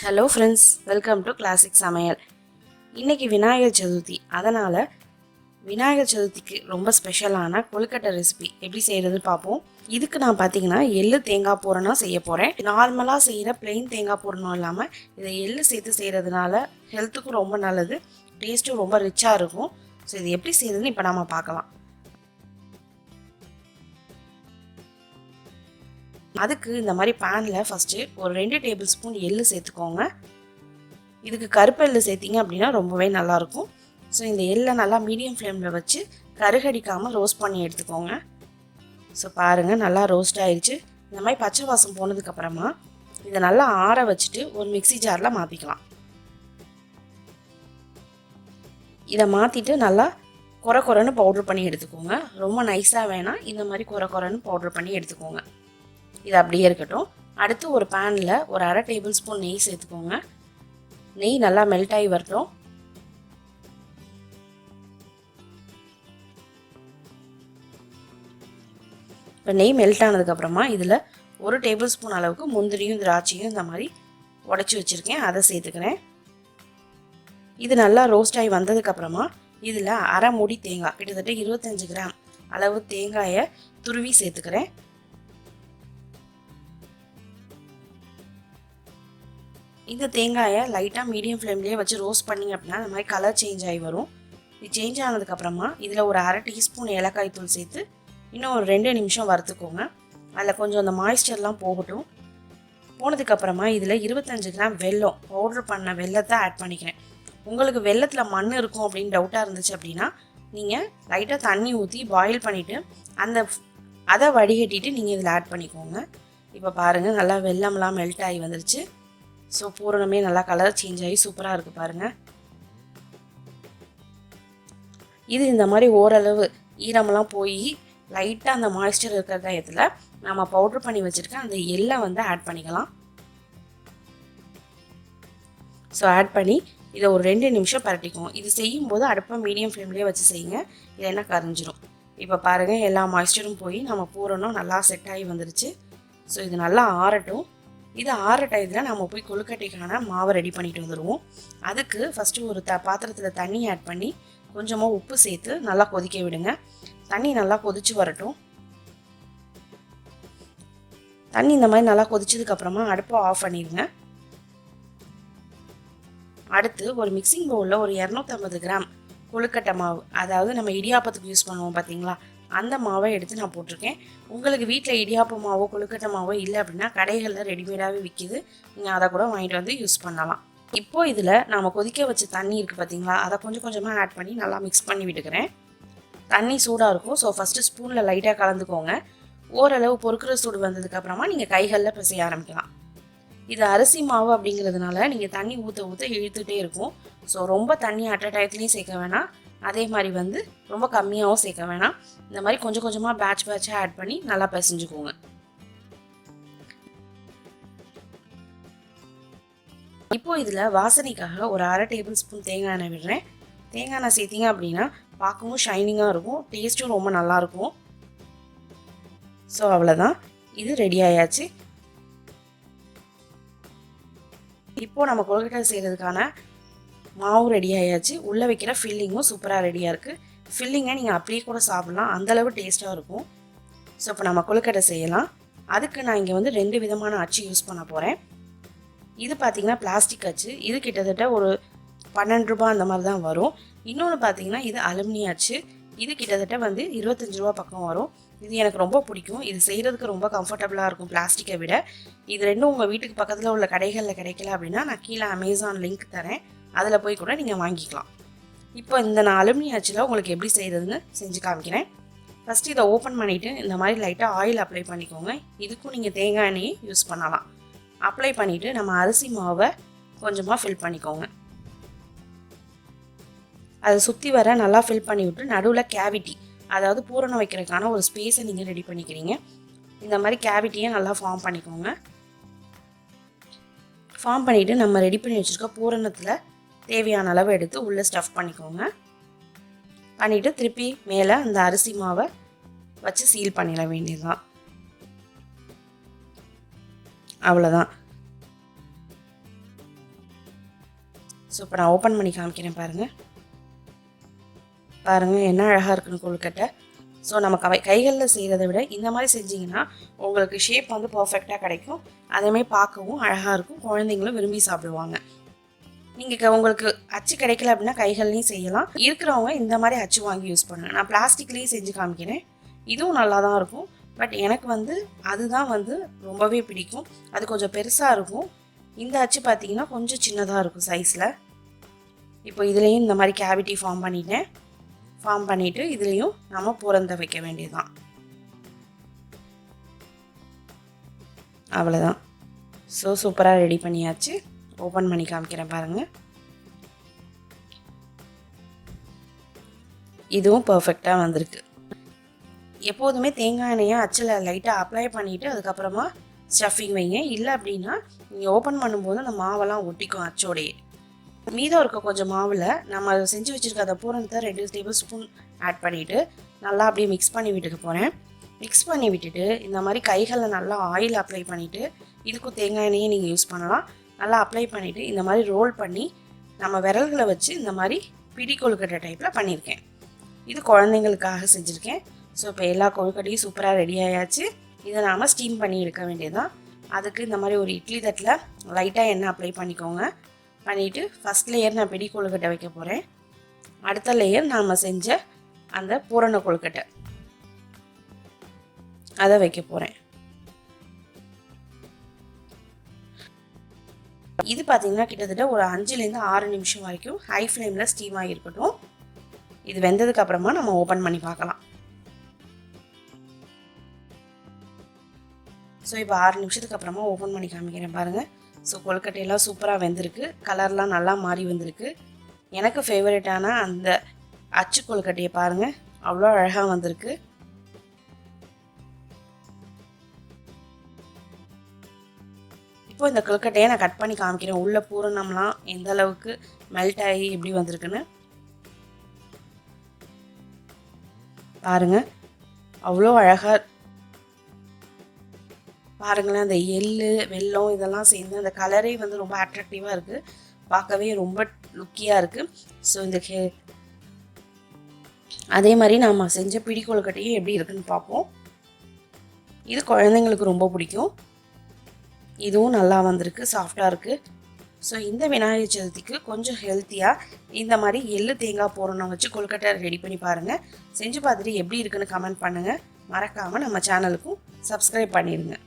Hello friends, welcome to Classic Samayal. இன்னைக்கு விநாயகர் சதுர்த்தி. அதனால விநாயகர் சதுர்த்திக்கு ரொம்ப ஸ்பெஷலான கொழுக்கட்டை ரெசிபி எப்படி செய்யறது பாப்போம். இதுக்கு நான் பாத்தீங்கன்னா எள்ளு தேங்காய் பூரணம் செய்ய போறேன். நார்மலா செய்யற plain தேங்காய் பூரணம் இல்லாம இதை எள்ளு சேர்த்து செய்யறதுனால ஹெல்த்துக்கு ரொம்ப நல்லது. டேஸ்டும் ரொம்ப ரிச்சா இருக்கும். சோ இது எப்படி செய்யறதுன்னு இப்போ நாம பார்க்கலாம். அதுக்கு இந்த மாதிரி பேன்ல ஃபர்ஸ்ட் ஒரு 2 டேபிள் ஸ்பூன் எள்ளு சேர்த்துக்கோங்க. இதுக்கு கருப்பு எள்ளு சேர்த்தீங்க அப்படின்னா ரொம்பவே நல்லா இருக்கும். ஸோ இந்த எள்ளை நல்லா மீடியம் ஃப்ளேமில் வச்சு கருகடிக்காமல் ரோஸ்ட் பண்ணி எடுத்துக்கோங்க. ஸோ பாருங்கள் நல்லா ரோஸ்ட் ஆயிடுச்சு. இந்த மாதிரி பச்சை வாசம் போனதுக்கப்புறமா இதை நல்லா ஆற வச்சுட்டு ஒரு மிக்சி ஜாரில் மாற்றிக்கலாம். இதை மாற்றிட்டு நல்லா கொரன்னு பவுட்ரு பண்ணி எடுத்துக்கோங்க. ரொம்ப நைஸாக வேணாம், இந்த மாதிரி கொரன்னு பவுட்ரு பண்ணி எடுத்துக்கோங்க. இது அப்படியே இருக்கட்டும். அடுத்து ஒரு பேனில் ஒரு அரை டேபிள் ஸ்பூன் நெய் சேர்த்துக்கோங்க. நெய் நல்லா மெல்ட் ஆகி வரட்டும். இப்போ நெய் மெல்ட் ஆனதுக்கப்புறமா இதில் ஒரு டேபிள் ஸ்பூன் அளவுக்கு முந்திரியும் திராட்சையும் இந்த மாதிரி உடச்சி வச்சுருக்கேன், அதை சேர்த்துக்கிறேன். இது நல்லா ரோஸ்ட் ஆகி வந்ததுக்கப்புறமா இதில் அரை மூடி தேங்காய், கிட்டத்தட்ட 25 கிராம் அளவு தேங்காயை துருவி சேர்த்துக்கிறேன். இந்த தேங்காயை லைட்டாக மீடியம் ஃப்ளேம்லேயே வச்சு ரோஸ்ட் பண்ணிங்க அப்படின்னா இந்த மாதிரி கலர் சேஞ்ச் ஆகி வரும். இது சேஞ்ச் ஆனதுக்கப்புறமா இதில் ஒரு அரை டீஸ்பூன் ஏலக்காய் தூள் சேர்த்து இன்னும் ஒரு 2 நிமிஷம் வறுத்துக்கோங்க. அதில் கொஞ்சம் அந்த மாய்ஸ்சர்லாம் போகட்டும். போனதுக்கப்புறமா இதில் 25 கிராம் வெல்லம், பவுட்ரு பண்ண வெல்லத்தை ஆட் பண்ணிக்கிறேன். உங்களுக்கு வெல்லத்தில் மண் இருக்கும் அப்படின்னு டவுட்டாக இருந்துச்சு அப்படின்னா நீங்கள் லைட்டாக தண்ணி ஊற்றி பாயில் பண்ணிவிட்டு அதை வடிகட்டிட்டு நீங்கள் இதில் ஆட் பண்ணிக்கோங்க. இப்போ பாருங்கள் நல்லா வெல்லம்லாம் மெல்ட் ஆகி வந்துருச்சு. ஸோ பூரணமே நல்லா கலர் சேஞ்ச் ஆகி சூப்பராக இருக்குது பாருங்கள். இது இந்த மாதிரி ஓரளவு ஈரமெல்லாம் போய் லைட்டாக அந்த மாய்ஸ்சர் இருக்கிற டயத்தில் நம்ம பவுட்ரு பண்ணி வச்சுருக்க அந்த எள்ளை ஆட் பண்ணிக்கலாம். ஸோ ஆட் பண்ணி இதை ஒரு 2 நிமிஷம் பரட்டிக்குவோம். இது செய்யும்போது அடுப்பை மீடியம் ஃப்ளேம்லேயே வச்சு செய்யுங்க, இல்லைன்னா கரைஞ்சிரும். இப்போ பாருங்கள் எல்லா மாய்ஸ்சரும் போய் நம்ம பூரணம் நல்லா செட் ஆகி வந்துருச்சு. ஸோ இது நல்லா ஆறட்டும். இது ஆற டயத்தில் நம்ம போய் கொழுக்கட்டைக்கான மாவை ரெடி பண்ணிட்டு வந்துடுவோம். அதுக்கு ஃபஸ்ட்டு ஒரு பாத்திரத்தில் தண்ணி ஆட் பண்ணி கொஞ்சமாக உப்பு சேர்த்து நல்லா கொதிக்க விடுங்க. தண்ணி நல்லா கொதிச்சு வரட்டும். தண்ணி இந்த மாதிரி நல்லா கொதிச்சதுக்கப்புறமா அடுப்பை ஆஃப் பண்ணிடுங்க. அடுத்து ஒரு மிக்சிங் பவுலில் ஒரு 250 கிராம் கொழுக்கட்டை மாவு, அதாவது நம்ம இடியாப்பத்துக்கு யூஸ் பண்ணுவோம் பார்த்தீங்களா, அந்த மாவை எடுத்து நான் போட்டிருக்கேன். உங்களுக்கு வீட்டில் இடியாப்ப மாவோ கொழுக்கட்டை மாவோ இல்லை அப்படின்னா கடைகளில் ரெடிமேடாகவே விற்கிது, நீங்கள் அதை கூட வாங்கிட்டு வந்து யூஸ் பண்ணலாம். இப்போது இதில் நம்ம கொதிக்க வச்ச தண்ணி இருக்குது பார்த்தீங்களா, அதை கொஞ்சம் கொஞ்சமாக ஆட் பண்ணி நல்லா மிக்ஸ் பண்ணி விட்டுக்கிறேன். தண்ணி சூடாக இருக்கும். ஸோ ஃபஸ்ட்டு ஸ்பூனில் லைட்டாக கலந்துக்கோங்க. ஓரளவு பொறுக்கிற சூடு வந்ததுக்கப்புறமா நீங்கள் கைகளில் பிசைய ஆரம்பிக்கலாம். இது அரிசி மாவு அப்படிங்கிறதுனால நீங்கள் தண்ணி ஊற்ற இழுத்துகிட்டே இருக்கும். ஸோ ரொம்ப தண்ணி அட் அ டயத்துலையும் சேர்க்க வேணாம், அதே மாதிரி ரொம்ப கம்மியாகவும் சேர்க்க வேணாம். இந்த மாதிரி கொஞ்சம் கொஞ்சமாக பேட்சாக ஆட் பண்ணி நல்லா பிசைஞ்சுக்கோங்க. இப்போ இதில் வாசனைக்காக ஒரு அரை டேபிள் ஸ்பூன் தேங்காய் எண்ணெய் விடுறேன். தேங்காய் எண்ணெய் சேர்த்திங்க அப்படின்னா பார்க்கவும் ஷைனிங்காக இருக்கும், டேஸ்ட்டும் ரொம்ப நல்லாயிருக்கும். ஸோ அவ்வளோதான், இது ரெடி ஆயாச்சு. இப்போது நம்ம கொழுக்கட்டை செய்கிறதுக்கான மாவு ரெடி ஆயாச்சு. உள்ளே வைக்கிற ஃபில்லிங்கும் சூப்பராக ரெடியாக இருக்குது. ஃபில்லிங்கை நீங்கள் அப்படியே கூட சாப்பிட்லாம், அந்தளவு டேஸ்ட்டாக இருக்கும். ஸோ இப்போ நம்ம கொழுக்கட்டை செய்யலாம். அதுக்கு நான் இங்கே 2 விதமான அச்சு யூஸ் பண்ண போகிறேன். இது பார்த்திங்கன்னா பிளாஸ்டிக் அச்சு. இது கிட்டத்தட்ட ஒரு 12 ரூபாய் அந்த மாதிரி தான் வரும். இன்னொன்று பார்த்திங்கன்னா இது அலுமினியம் அச்சு. இது கிட்டத்தட்ட 25 ரூபா பக்கம் வரும். இது எனக்கு ரொம்ப பிடிக்கும். இது செய்கிறதுக்கு ரொம்ப கம்ஃபர்டபுளாக இருக்கும் பிளாஸ்டிக்கை விட. இது ரெண்டும் உங்கள் வீட்டுக்கு பக்கத்தில் உள்ள கடைகளில் கிடைக்கல அப்படின்னா நான் கீழே அமேசான் லிங்க் தரேன், அதில் போய் கூட நீங்கள் வாங்கிக்கலாம். இப்போ நான் அலுமினியம் அச்சில் உங்களுக்கு எப்படி செய்கிறதுன்னு செஞ்சு காமிக்கிறேன். ஃபஸ்ட்டு இதை ஓப்பன் பண்ணிவிட்டு இந்த மாதிரி லைட்டாக ஆயில் அப்ளை பண்ணிக்கோங்க. இதுக்கும் நீங்கள் தேங்காய் எண்ணெயை யூஸ் பண்ணலாம். அப்ளை பண்ணிவிட்டு நம்ம அரிசி மாவை கொஞ்சமாக ஃபில் பண்ணிக்கோங்க. அதை சுற்றி வர நல்லா ஃபில் பண்ணி விட்டு நடுவில் கேவிட்டி, அதாவது பூரணம் வைக்கிறதுக்கான ஒரு ஸ்பேஸை நீங்கள் ரெடி பண்ணிக்கிறீங்க. இந்த மாதிரி கேவிட்டியை நல்லா ஃபார்ம் பண்ணிக்கோங்க. ஃபார்ம் பண்ணிவிட்டு நம்ம ரெடி பண்ணி வச்சுருக்க பூரணத்தில் தேவையான அளவு எடுத்து உள்ளே ஸ்டஃப் பண்ணிக்கோங்க. பண்ணிவிட்டு திருப்பி மேலே அந்த அரிசி மாவை வச்சு சீல் பண்ணிட வேண்டியதுதான். அவ்வளோதான். ஸோ இப்போ நான் ஓப்பன் பண்ணி காமிக்கிறேன் பாருங்கள். பாருங்கள் என்ன அழகாக இருக்குன்னு கொழுக்கட்டை. ஸோ நம்ம கைகளில் செய்கிறத விட இந்த மாதிரி செஞ்சிங்கன்னா உங்களுக்கு ஷேப் வந்து பர்ஃபெக்டாக கிடைக்கும். அதேமாதிரி பார்க்கவும் அழகாக இருக்கும். குழந்தைங்களும் விரும்பி சாப்பிடுவாங்க. நீங்கள் உங்களுக்கு அச்சு கிடைக்கல அப்படின்னா கைகள்லையும் செய்யலாம். இருக்கிறவங்க இந்த மாதிரி அச்சு வாங்கி யூஸ் பண்ணுங்கள். நான் பிளாஸ்டிக்லேயும் செஞ்சு காமிக்கிறேன். இதுவும் நல்லா தான் இருக்கும். பட் எனக்கு வந்து அதுதான் வந்து ரொம்பவே பிடிக்கும். அது கொஞ்சம் பெருசாக இருக்கும். இந்த அச்சு பார்த்தீங்கன்னா கொஞ்சம் சின்னதாக இருக்கும் சைஸில். இப்போ இதுலேயும் இந்த மாதிரி கேவிட்டி ஃபார்ம் பண்ணிவிட்டு இதுலேயும் நம்ம பூரந்த வைக்க வேண்டியதுதான். அவ்வளோதான். ஸோ சூப்பராக ரெடி பண்ணியாச்சு. ஓப்பன் பண்ணி காமிக்கிறேன் பாருங்கள். இதுவும் பர்ஃபெக்டாக வந்திருக்கு. எப்போதுமே தேங்காய் எண்ணெயை அச்சில் லைட்டாக அப்ளை பண்ணிவிட்டு அதுக்கப்புறமா ஸ்டஃபிங் வைங்க. இல்லை அப்படின்னா நீங்கள் ஓப்பன் பண்ணும்போது அந்த மாவெல்லாம் ஒட்டிக்கும் அச்சோடையே. மீதம் இருக்க கொஞ்சம் மாவில் நம்ம செஞ்சு வச்சுருக்க அந்த பூரணத்தை 2 டேபிள் ஸ்பூன் ஆட் பண்ணிவிட்டு நல்லா அப்படியே மிக்ஸ் பண்ணி விட்டுக்க போகிறேன். மிக்ஸ் பண்ணி விட்டுட்டு இந்த மாதிரி கைகளில் நல்லா ஆயில் அப்ளை பண்ணிவிட்டு, இதுக்கும் தேங்காய் எண்ணெயை நீங்கள் யூஸ் பண்ணலாம். நல்லா அப்ளை பண்ணிவிட்டு இந்த மாதிரி ரோல் பண்ணி நம்ம விரல்களை வச்சு இந்த மாதிரி பிடி கொழுக்கட்டை டைப்பில் பண்ணியிருக்கேன். இது குழந்தைங்களுக்காக செஞ்சுருக்கேன். ஸோ இப்போ எல்லா கொழுக்கட்டையும் சூப்பராக ரெடி ஆயாச்சு. இதை நாம் ஸ்டீம் பண்ணி எடுக்க வேண்டியதுதான். அதுக்கு இந்த மாதிரி ஒரு இட்லி தட்டில் லைட்டாக எண்ணெய் அப்ளை பண்ணிக்கோங்க. பண்ணிவிட்டு ஃபஸ்ட் லேயர் நான் பிடி கொழுக்கட்டை வைக்க போகிறேன். அடுத்த லேயர் நாம் செஞ்ச அந்த பூரண கொழுக்கட்டை அதை வைக்க போகிறேன். இது பார்த்தீங்கன்னா கிட்டத்தட்ட ஒரு 5லேருந்து 6 நிமிஷம் வரைக்கும் ஹை ஃப்ளேமில் ஸ்டீம் ஆகியிருக்கட்டும். இது வெந்ததுக்கு அப்புறமா நம்ம ஓப்பன் பண்ணி பார்க்கலாம். ஸோ இப்போ 6 நிமிஷத்துக்கு அப்புறமா ஓப்பன் பண்ணி காமிக்கிறேன் பாருங்கள். ஸோ கொழுக்கட்டையெல்லாம் சூப்பராக வெந்திருக்கு. கலர்லாம் நல்லா மாறி வந்திருக்கு. எனக்கு ஃபேவரட்டான அந்த அச்சு கொழுக்கட்டையை பாருங்கள், அவ்வளோ அழகாக வந்திருக்கு. இப்போ இந்த கொழுக்கட்டையை நான் கட் பண்ணி காமிக்கிறேன். உள்ள பூரணம்லாம் எந்த அளவுக்கு மெல்ட் ஆகி எப்படி வந்திருக்குன்னு பாருங்கள். அவ்வளோ அழகாக பாருங்களேன். அந்த எள்ளு வெல்லம் இதெல்லாம் சேர்ந்து அந்த கலரே வந்து ரொம்ப அட்ராக்டிவாக இருக்குது. பார்க்கவே ரொம்ப லுக்கியாக இருக்குது. ஸோ இந்த அதே மாதிரி நம்ம செஞ்ச பிடி கொழுக்கட்டையும் எப்படி இருக்குன்னு பார்ப்போம். இது குழந்தைங்களுக்கு ரொம்ப பிடிக்கும். இதுவும் நல்லா வந்திருக்கு, சாஃப்டாக இருக்குது. ஸோ இந்த விநாயகர் சதுர்த்திக்கு கொஞ்சம் ஹெல்த்தியாக இந்த மாதிரி எள்ளு தேங்காய் பூரணம் வச்சு கொழுக்கட்டை ரெடி பண்ணி பாருங்கள். செஞ்சு பார்த்துட்டு எப்படி இருக்குன்னு கமெண்ட் பண்ணுங்கள். மறக்காமல் நம்ம சேனலுக்கும் சப்ஸ்கிரைப் பண்ணிடுங்க.